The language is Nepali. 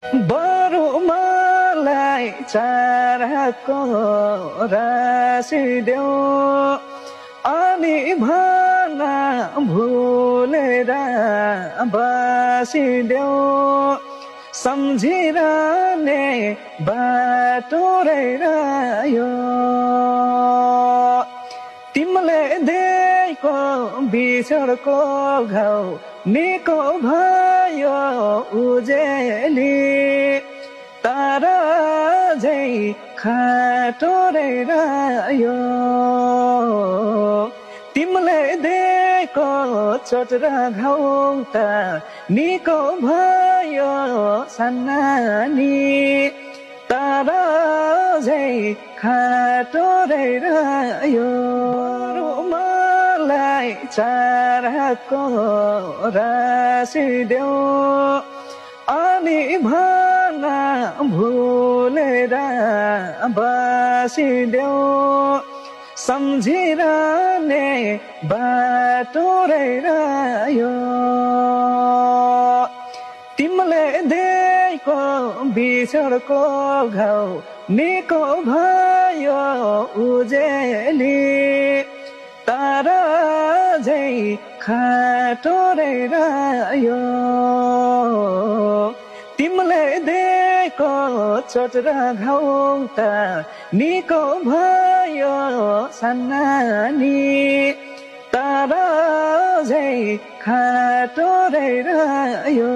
बरु मलाई चाराको राशि देऊ अनि भन भुलेर बसिदेऊ सम्झिरहने बाटो रह्यो तिमीले दिएको बिछोडको घाउ निको भयो उजेली तर झै खाटो रह्यो तिमीले दिएको चोट र घाउ त निको भयो सन्नानी तर झै खाटो रह्यो मलाई चाराको राशि देऊ अनि भन भुलेर बसिदेऊ सम्झिरहने बाटो रह्यो तिमीले दिएको बिछोडको घाउ निको भयो उजेली तर झै खाटो रह्यो तिमीले दिएको चोट र घाउ त निको भयो सन्नानी तर झै खाटो रह्यो